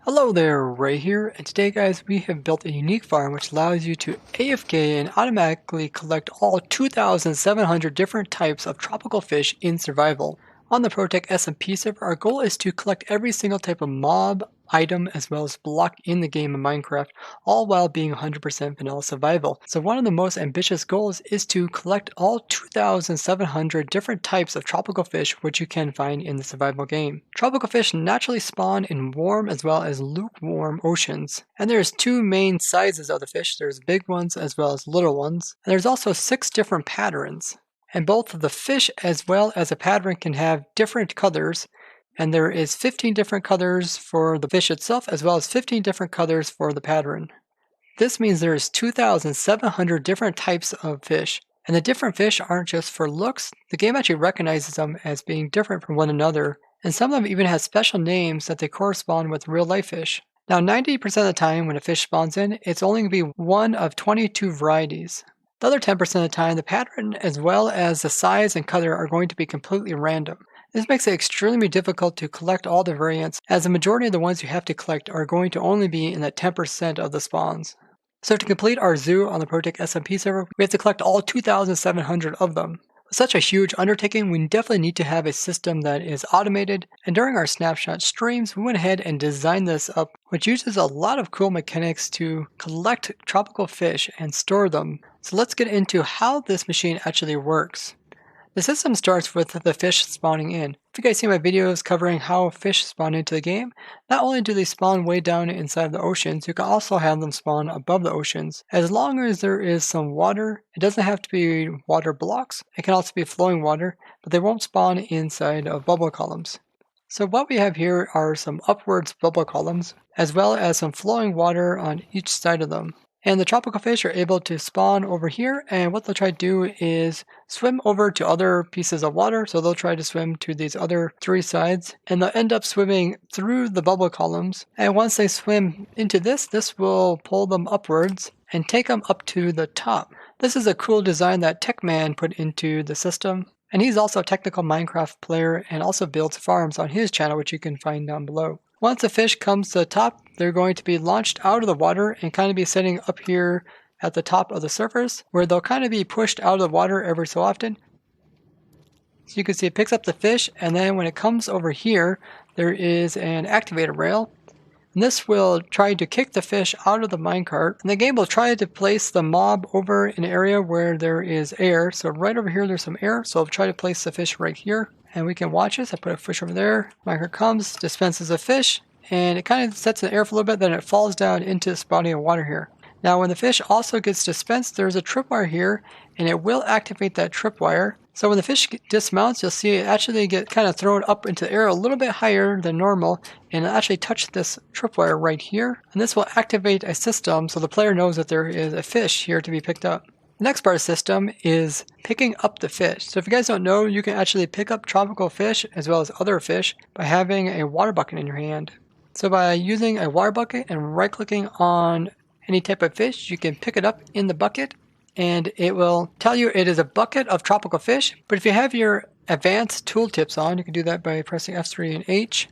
Hello there, Ray here, and today guys we have built a unique farm which allows you to AFK and automatically collect all 2,700 different types of tropical fish in survival. On the ProtoTech SMP server, our goal is to collect every single type of mob, item, as well as block in the game of Minecraft, all while being 100% vanilla survival. So one of the most ambitious goals is to collect all 2,700 different types of tropical fish which you can find in the survival game. Tropical fish naturally spawn in warm as well as lukewarm oceans. And there's two main sizes of the fish. There's big ones as well as little ones. And there's also 6 different patterns. And both the fish as well as a pattern can have different colors, and there is 15 different colors for the fish itself as well as 15 different colors for the pattern. This means there's 2,700 different types of fish, and the different fish aren't just for looks. The game actually recognizes them as being different from one another, and some of them even have special names that they correspond with real life fish. Now 90% of the time when a fish spawns in, it's only going to be one of 22 varieties. The other 10% of the time, the pattern as well as the size and color are going to be completely random. This makes it extremely difficult to collect all the variants, as the majority of the ones you have to collect are going to only be in that 10% of the spawns. So to complete our zoo on the ProtoTech SMP server, we have to collect all 2,700 of them. With such a huge undertaking, we definitely need to have a system that is automated, and during our snapshot streams, we went ahead and designed this up, which uses a lot of cool mechanics to collect tropical fish and store them. So let's get into how this machine actually works. The system starts with the fish spawning in. If you guys see my videos covering how fish spawn into the game, not only do they spawn way down inside the oceans, you can also have them spawn above the oceans. As long as there is some water, it doesn't have to be water blocks, it can also be flowing water, but they won't spawn inside of bubble columns. So what we have here are some upwards bubble columns, as well as some flowing water on each side of them. And the tropical fish are able to spawn over here, and what they'll try to do is swim over to other pieces of water. So they'll try to swim to these other 3 sides, and they'll end up swimming through the bubble columns. And once they swim into this will pull them upwards and take them up to the top. This is a cool design that TechMan put into the system. And he's also a technical Minecraft player and also builds farms on his channel, which you can find down below. Once the fish comes to the top, they're going to be launched out of the water and kind of be sitting up here at the top of the surface, where they'll kind of be pushed out of the water every so often. So you can see it picks up the fish, and then when it comes over here, there is an activator rail. And this will try to kick the fish out of the minecart, and the game will try to place the mob over an area where there is air. So right over here there's some air, so I'll try to place the fish right here. And we can watch this. I put a fish over there. Minecart comes, dispenses a fish, and it kind of sets in the air for a little bit, then it falls down into this body of water here. Now when the fish also gets dispensed, there's a tripwire here, and it will activate that tripwire. So when the fish dismounts, you'll see it actually get kind of thrown up into the air a little bit higher than normal, and it'll actually touch this tripwire right here. And this will activate a system so the player knows that there is a fish here to be picked up. The next part of the system is picking up the fish. So if you guys don't know, you can actually pick up tropical fish as well as other fish by having a water bucket in your hand. So by using a water bucket and right-clicking on any type of fish, you can pick it up in the bucket, and it will tell you it is a bucket of tropical fish. But if you have your advanced tooltips on, you can do that by pressing F3 and H.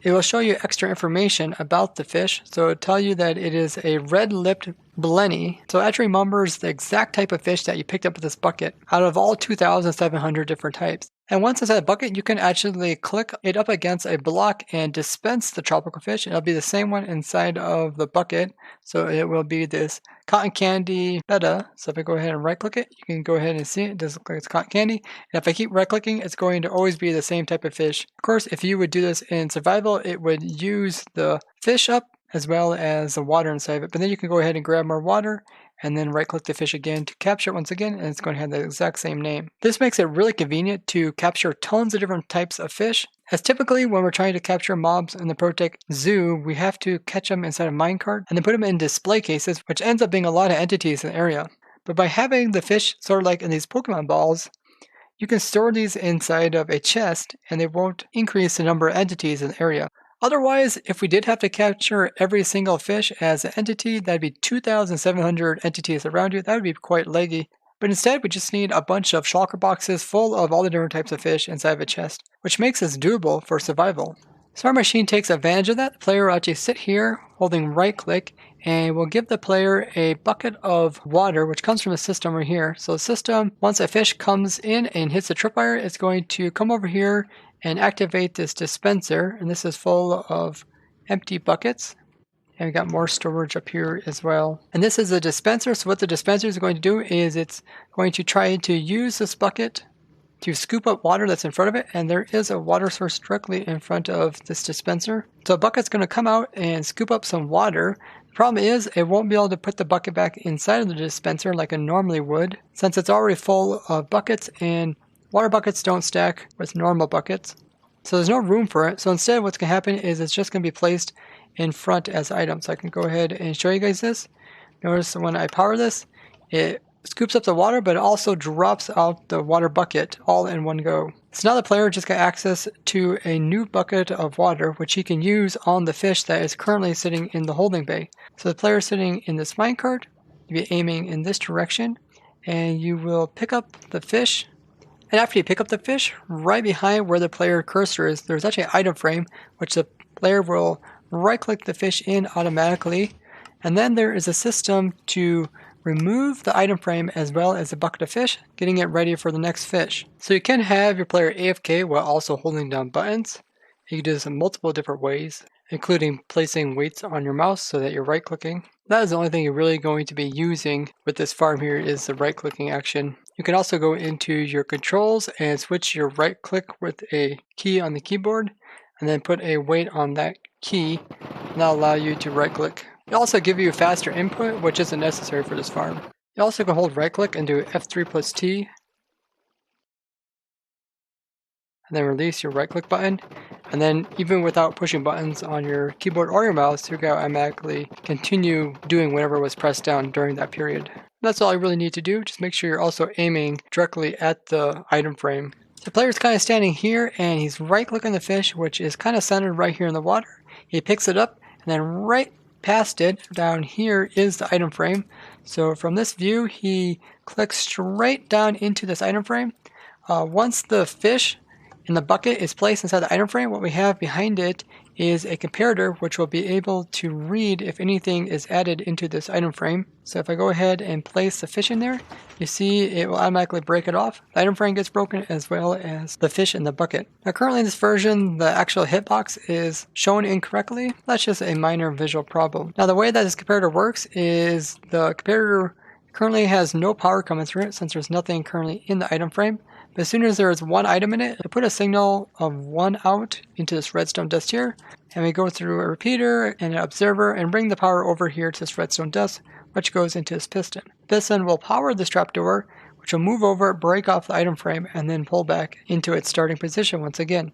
It will show you extra information about the fish. So it'll tell you that it is a red-lipped blenny. So it actually remembers the exact type of fish that you picked up with this bucket out of all 2,700 different types. And once inside the bucket, you can actually click it up against a block and dispense the tropical fish. It'll be the same one inside of the bucket. So it will be this cotton candy betta. So if I go ahead and right click it, you can go ahead and see it. It does look like it's cotton candy. And if I keep right clicking, it's going to always be the same type of fish. Of course, if you would do this in survival, it would use the fish up as well as the water inside of it. But then you can go ahead and grab more water and then right click the fish again to capture it once again, and it's going to have the exact same name. This makes it really convenient to capture tons of different types of fish, as typically when we're trying to capture mobs in the ProtoTech zoo, we have to catch them inside a minecart and then put them in display cases, which ends up being a lot of entities in the area. But by having the fish sort of like in these Pokemon balls, you can store these inside of a chest and they won't increase the number of entities in the area. Otherwise, if we did have to capture every single fish as an entity, that'd be 2,700 entities around you. That would be quite laggy. But instead, we just need a bunch of shulker boxes full of all the different types of fish inside of a chest, which makes this doable for survival. So our machine takes advantage of that. The player will actually sit here holding right click and we'll give the player a bucket of water which comes from the system right here. So the system, once a fish comes in and hits the tripwire, it's going to come over here and activate this dispenser, and this is full of empty buckets. And we got more storage up here as well. And this is a dispenser, so what the dispenser is going to do is it's going to try to use this bucket to scoop up water that's in front of it, and there is a water source directly in front of this dispenser. So a bucket's going to come out and scoop up some water. The problem is it won't be able to put the bucket back inside of the dispenser like it normally would, since it's already full of buckets, and water buckets don't stack with normal buckets. So there's no room for it. So instead what's going to happen is it's just going to be placed in front as items. So I can go ahead and show you guys this. Notice when I power this, it scoops up the water, but it also drops out the water bucket all in one go. So now the player just got access to a new bucket of water, which he can use on the fish that is currently sitting in the holding bay. So the player sitting in this minecart, you'll be aiming in this direction, and you will pick up the fish. And after you pick up the fish, right behind where the player cursor is, there's actually an item frame, which the player will right-click the fish in automatically. And then there is a system to remove the item frame as well as a bucket of fish, getting it ready for the next fish. So you can have your player AFK while also holding down buttons. You can do this in multiple different ways, including placing weights on your mouse so that you're right-clicking. That is the only thing you're really going to be using with this farm here is the right-clicking action. You can also go into your controls and switch your right-click with a key on the keyboard, and then put a weight on that key, and that'll allow you to right-click. It'll also give you faster input, which isn't necessary for this farm. You also can hold right-click and do F3 plus T, and then release your right-click button. And then even without pushing buttons on your keyboard or your mouse, you can automatically continue doing whatever was pressed down during that period. That's all you really need to do. Just make sure you're also aiming directly at the item frame. The player's kind of standing here and he's right-clicking the fish, which is kind of centered right here in the water. He picks it up, and then right past it down here is the item frame. So from this view, he clicks straight down into this item frame. Once the fish in the bucket is placed inside the item frame, what we have behind it is a comparator which will be able to read if anything is added into this item frame. So if I go ahead and place the fish in there, you see it will automatically break it off. The item frame gets broken as well as the fish in the bucket. Now currently in this version, the actual hitbox is shown incorrectly. That's just a minor visual problem. Now the way that this comparator works is the comparator currently has no power coming through it since there's nothing currently in the item frame. But as soon as there is one item in it, it'll put a signal of 1 out into this redstone dust here, and we go through a repeater and an observer and bring the power over here to this redstone dust, which goes into this piston. Piston will power this trapdoor, which will move over, break off the item frame, and then pull back into its starting position once again.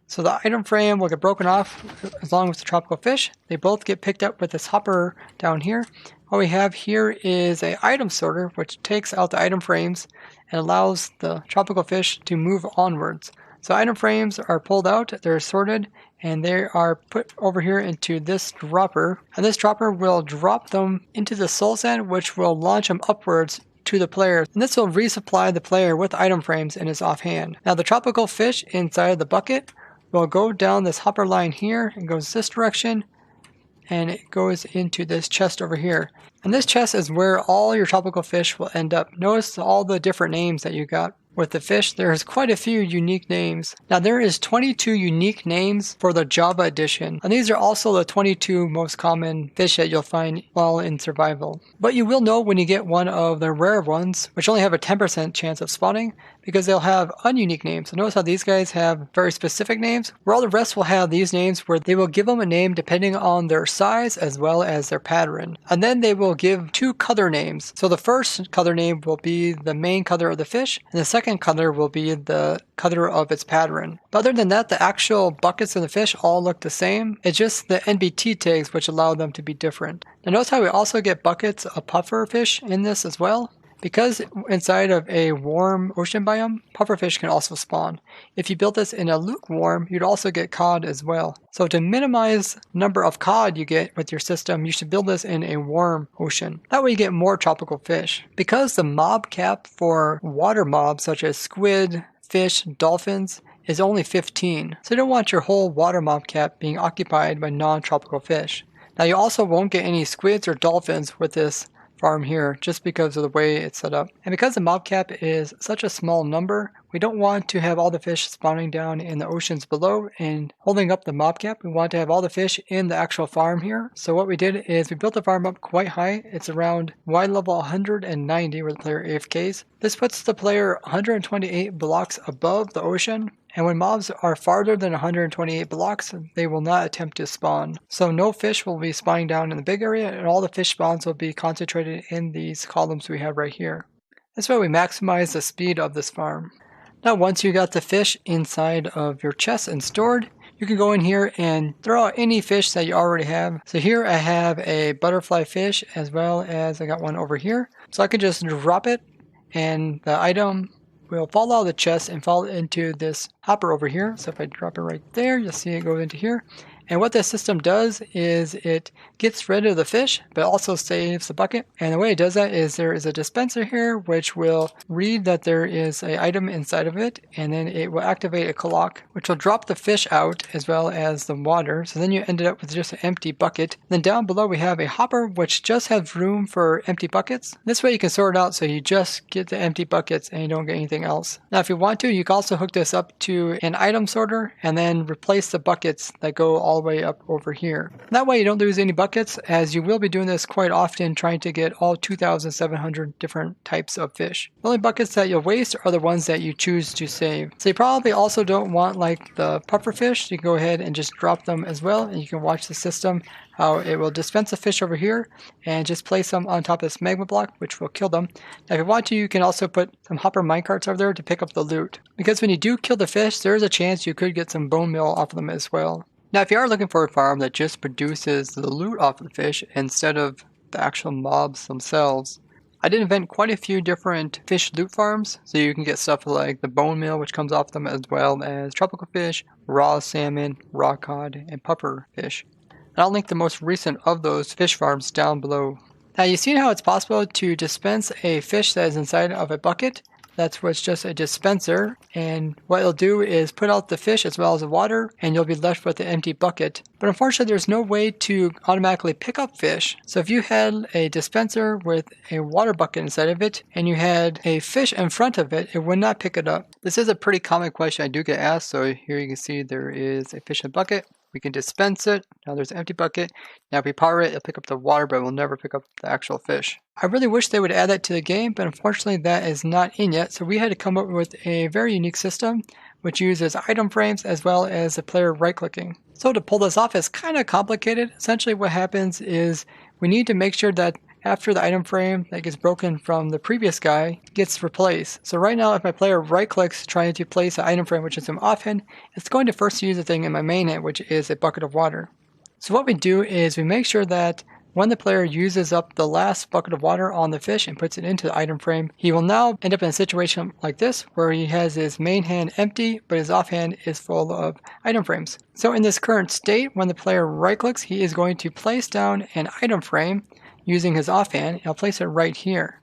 So the item frame will get broken off along with the tropical fish. They both get picked up with this hopper down here. What we have here is an item sorter, which takes out the item frames and allows the tropical fish to move onwards. So item frames are pulled out, they're sorted, and they are put over here into this dropper. And this dropper will drop them into the soul sand, which will launch them upwards to the player. And this will resupply the player with item frames in his offhand. Now the tropical fish inside the bucket will go down this hopper line here and goes this direction, and it goes into this chest over here. And this chest is where all your tropical fish will end up. Notice all the different names that you got. With the fish, there's quite a few unique names. Now there is 22 unique names for the Java edition, and these are also the 22 most common fish that you'll find while in survival. But you will know when you get one of the rare ones, which only have a 10% chance of spawning, because they'll have ununique names. So notice how these guys have very specific names, where all the rest will have these names where they will give them a name depending on their size as well as their pattern. And then they will give 2 color names. So the first color name will be the main color of the fish, and the second color will be the color of its pattern. But other than that, the actual buckets of the fish all look the same. It's just the NBT tags which allow them to be different. Now notice how we also get buckets of puffer fish in this as well. Because inside of a warm ocean biome, pufferfish can also spawn. If you built this in a lukewarm, you'd also get cod as well. So to minimize number of cod you get with your system, you should build this in a warm ocean. That way you get more tropical fish. Because the mob cap for water mobs such as squid, fish, dolphins is only 15. So you don't want your whole water mob cap being occupied by non-tropical fish. Now you also won't get any squids or dolphins with this farm here just because of the way it's set up. And because the mob cap is such a small number, we don't want to have all the fish spawning down in the oceans below and holding up the mob cap. We want to have all the fish in the actual farm here. So what we did is we built the farm up quite high. It's around wide level 190 where the player AFKs. This puts the player 128 blocks above the ocean. And when mobs are farther than 128 blocks, they will not attempt to spawn. So no fish will be spawning down in the big area, and all the fish spawns will be concentrated in these columns we have right here. That's why we maximize the speed of this farm. Now once you got the fish inside of your chest and stored, you can go in here and throw out any fish that you already have. So here I have a butterfly fish as well as I got one over here. So I can just drop it and the item will fall out of the chest and fall into this hopper over here. So if I drop it right there, you'll see it goes into here. And what this system does is it gets rid of the fish, but also saves the bucket. And the way it does that is there is a dispenser here, which will read that there is an item inside of it, and then it will activate a clock, which will drop the fish out as well as the water. So then you ended up with just an empty bucket. Then down below we have a hopper, which just has room for empty buckets. This way you can sort it out so you just get the empty buckets and you don't get anything else. Now if you want to, you can also hook this up to an item sorter and then replace the buckets that go all the way up over here. That way you don't lose any buckets, as you will be doing this quite often trying to get all 2,700 different types of fish. The only buckets that you'll waste are the ones that you choose to save. So you probably also don't want like the puffer fish. You can go ahead and just drop them as well, and you can watch the system how it will dispense the fish over here and just place them on top of this magma block, which will kill them. Now if you want to, you can also put some hopper minecarts over there to pick up the loot, because when you do kill the fish, there is a chance you could get some bone meal off of them as well. Now if you are looking for a farm that just produces the loot off of the fish instead of the actual mobs themselves, I did invent quite a few different fish loot farms, so you can get stuff like the bone meal, which comes off them, as well as tropical fish, raw salmon, raw cod, and puffer fish. And I'll link the most recent of those fish farms down below. Now you've seen how it's possible to dispense a fish that is inside of a bucket. That's what's just a dispenser, and what it'll do is put out the fish as well as the water, and you'll be left with an empty bucket. But unfortunately there's no way to automatically pick up fish. So if you had a dispenser with a water bucket inside of it and you had a fish in front of it, it would not pick it up. This is a pretty common question I do get asked. So here you can see there is a fish in a bucket. We can dispense it. Now there's an empty bucket. Now if we power it, it'll pick up the water, but it will never pick up the actual fish. I really wish they would add that to the game, but unfortunately that is not in yet. So we had to come up with a very unique system which uses item frames as well as the player right-clicking. So to pull this off is kind of complicated. Essentially what happens is we need to make sure that after the item frame that gets broken from the previous guy gets replaced. So right now if my player right clicks trying to place an item frame which is in offhand, it's going to first use the thing in my main hand, which is a bucket of water. So what we do is we make sure that when the player uses up the last bucket of water on the fish and puts it into the item frame, he will now end up in a situation like this where he has his main hand empty but his offhand is full of item frames. So in this current state, when the player right clicks, he is going to place down an item frame using his offhand, and I'll place it right here.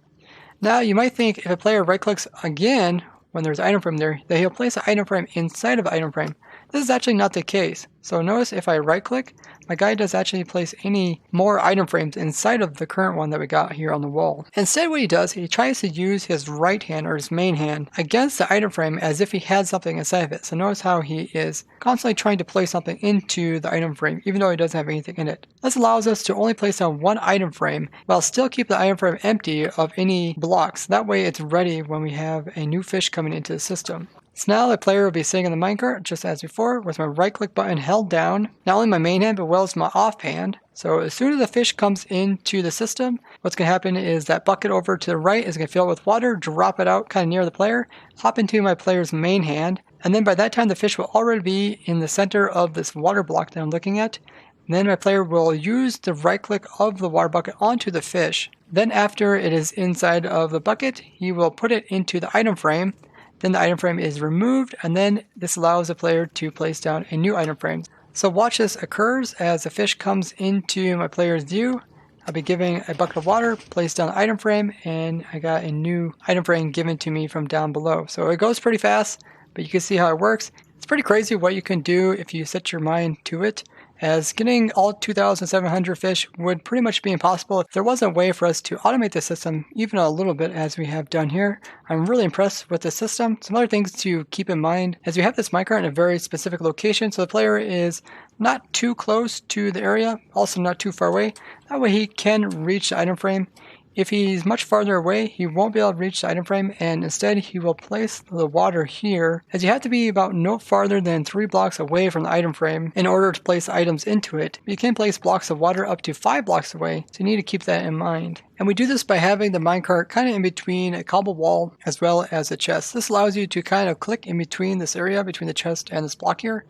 Now you might think if a player right clicks again when there's an item frame there, that he'll place an item frame inside of the item frame. This is actually not the case. So notice if I right click, my guy doesn't actually place any more item frames inside of the current one that we got here on the wall. Instead what he does, he tries to use his right hand or his main hand against the item frame as if he had something inside of it. So notice how he is constantly trying to place something into the item frame even though he doesn't have anything in it. This allows us to only place down one item frame while still keep the item frame empty of any blocks. That way it's ready when we have a new fish coming into the system. So now the player will be sitting in the minecart just as before with my right click button held down, not only my main hand but well as my offhand. So as soon as the fish comes into the system, what's going to happen is that bucket over to the right is going to fill it with water, drop it out kind of near the player, hop into my player's main hand, and then by that time the fish will already be in the center of this water block that I'm looking at. And then my player will use the right click of the water bucket onto the fish. Then after it is inside of the bucket, he will put it into the item frame. Then the item frame is removed, and then this allows the player to place down a new item frame. So watch this occurs as the fish comes into my player's view. I'll be giving a bucket of water, place down the item frame, and I got a new item frame given to me from down below. So it goes pretty fast, but you can see how it works. pretty crazy what you can do if you set your mind to it, as getting all 2,700 fish would pretty much be impossible if there wasn't a way for us to automate the system even a little bit as we have done here. I'm really impressed with the system. Some other things to keep in mind as we have this minecart in a very specific location, so the player is not too close to the area, also not too far away. That way he can reach the item frame. If he's much farther away, he won't be able to reach the item frame, and instead he will place the water here, as you have to be about no farther than 3 blocks away from the item frame in order to place items into it. You can place blocks of water up to 5 blocks away, so you need to keep that in mind. And we do this by having the minecart kind of in between a cobble wall as well as a chest. This allows you to kind of click in between this area, between the chest and this block here,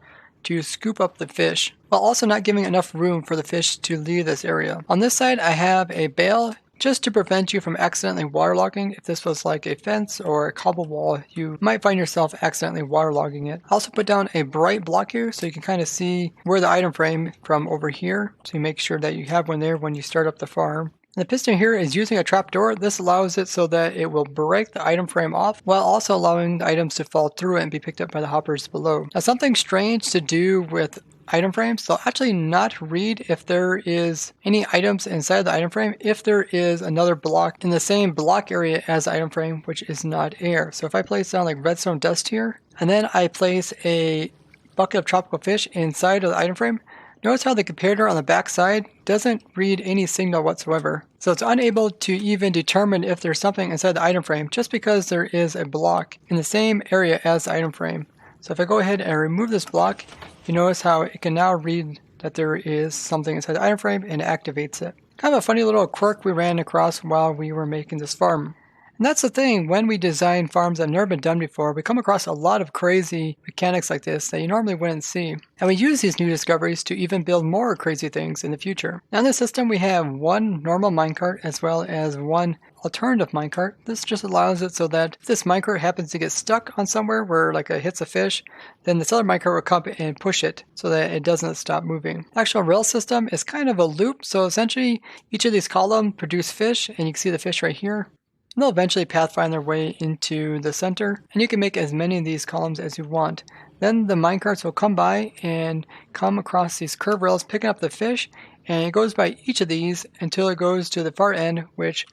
to scoop up the fish, while also not giving enough room for the fish to leave this area. On this side, I have a bale, just to prevent you from accidentally waterlogging. If this was like a fence or a cobble wall, you might find yourself accidentally waterlogging it. I also put down a bright block here so you can kind of see where the item frame from over here. So you make sure that you have one there when you start up the farm. And the piston here is using a trapdoor. This allows it so that it will break the item frame off while also allowing the items to fall through it and be picked up by the hoppers below. Now, something strange to do with item frames, they'll actually not read if there is any items inside the item frame if there is another block in the same block area as the item frame, which is not air. So if I place down like redstone dust here, and then I place a bucket of tropical fish inside of the item frame, notice how the comparator on the back side doesn't read any signal whatsoever. So it's unable to even determine if there's something inside the item frame just because there is a block in the same area as the item frame. So if I go ahead and remove this block, you notice how it can now read that there is something inside the item frame and it activates it. Kind of a funny little quirk we ran across while we were making this farm. And that's the thing, when we design farms that have never been done before, we come across a lot of crazy mechanics like this that you normally wouldn't see. And we use these new discoveries to even build more crazy things in the future. Now in this system we have one normal minecart as well as one alternative minecart. This just allows it so that if this minecart happens to get stuck on somewhere where like it hits a fish, then this other minecart will come and push it so that it doesn't stop moving. The actual rail system is kind of a loop, so essentially each of these columns produce fish, and you can see the fish right here. And they'll eventually pathfind their way into the center, and you can make as many of these columns as you want. Then the minecarts will come by and come across these curved rails picking up the fish, and it goes by each of these until it goes to the far end, which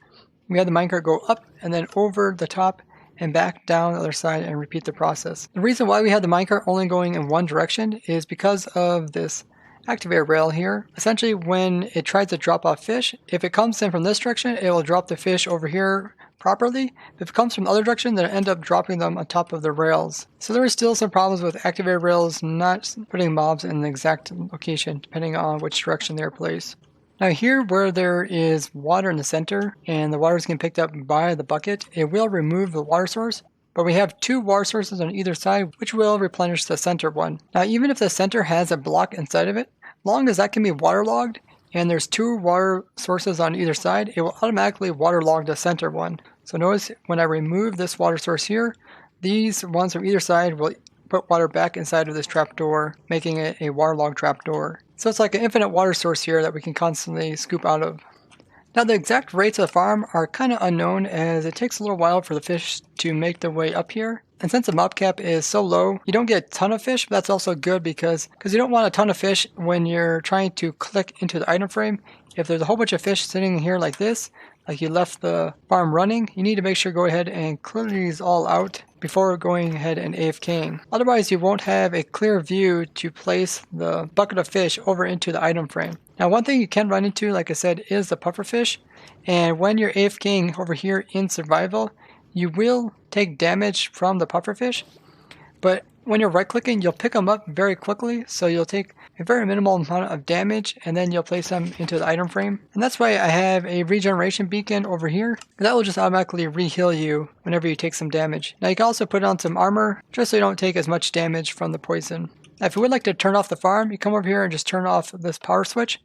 we have the minecart go up and then over the top and back down the other side and repeat the process. The reason why we have the minecart only going in one direction is because of this activator rail here. Essentially, when it tries to drop off fish, if it comes in from this direction, it will drop the fish over here properly. If it comes from the other direction, then it'll end up dropping them on top of the rails. So there are still some problems with activator rails not putting mobs in the exact location, depending on which direction they're placed. Now here, where there is water in the center and the water is getting picked up by the bucket, it will remove the water source. But we have 2 water sources on either side, which will replenish the center one. Now even if the center has a block inside of it, long as that can be waterlogged and there's 2 water sources on either side, it will automatically waterlog the center one. So notice when I remove this water source here, these ones from either side will put water back inside of this trapdoor, making it a waterlogged trapdoor. So it's like an infinite water source here that we can constantly scoop out of. Now the exact rates of the farm are kind of unknown, as it takes a little while for the fish to make their way up here. And since the mob cap is so low, you don't get a ton of fish, but that's also good because you don't want a ton of fish when you're trying to click into the item frame. If there's a whole bunch of fish sitting here like this, like you left the farm running, you need to make sure go ahead and clear these all out before going ahead and AFKing. Otherwise, you won't have a clear view to place the bucket of fish over into the item frame. Now, one thing you can run into, like I said, is the pufferfish. And when you're AFKing over here in survival, you will take damage from the pufferfish. But when you're right clicking, you'll pick them up very quickly, so you'll take a very minimal amount of damage and then you'll place them into the item frame. And that's why I have a regeneration beacon over here. That will just automatically re-heal you whenever you take some damage. Now you can also put on some armor just so you don't take as much damage from the poison. Now if you would like to turn off the farm, you come over here and just turn off this power switch,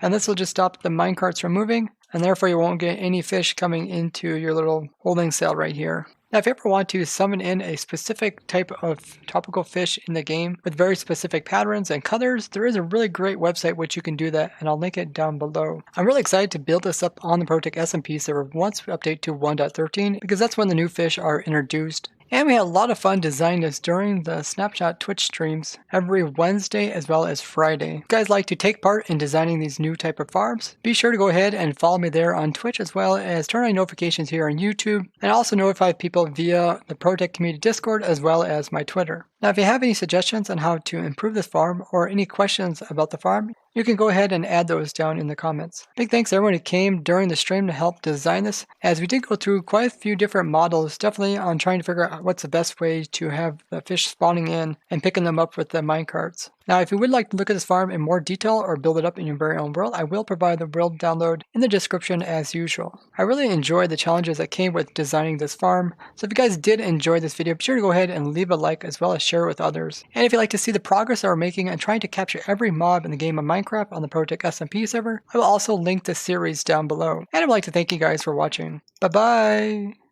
and this will just stop the minecarts from moving, and therefore you won't get any fish coming into your little holding cell right here. Now if you ever want to summon in a specific type of tropical fish in the game with very specific patterns and colors, there is a really great website which you can do that, and I'll link it down below. I'm really excited to build this up on the ProtoTech SMP server once we update to 1.13, because that's when the new fish are introduced. And we had a lot of fun designing this during the Snapshot Twitch streams every Wednesday as well as Friday. If you guys like to take part in designing these new type of farms, be sure to go ahead and follow me there on Twitch as well as turn on notifications here on YouTube, and also notify people via the ProtoTech community Discord as well as my Twitter. Now if you have any suggestions on how to improve this farm or any questions about the farm, you can go ahead and add those down in the comments. Big thanks to everyone who came during the stream to help design this, as we did go through quite a few different models, definitely on trying to figure out what's the best way to have the fish spawning in and picking them up with the minecarts. Now if you would like to look at this farm in more detail or build it up in your very own world, I will provide the world download in the description as usual. I really enjoyed the challenges that came with designing this farm, so if you guys did enjoy this video, be sure to go ahead and leave a like as well as share it with others. And if you'd like to see the progress that we're making and trying to capture every mob in the game of Minecraft on the ProtoTech SMP server, I will also link the series down below. And I'd like to thank you guys for watching. Bye bye!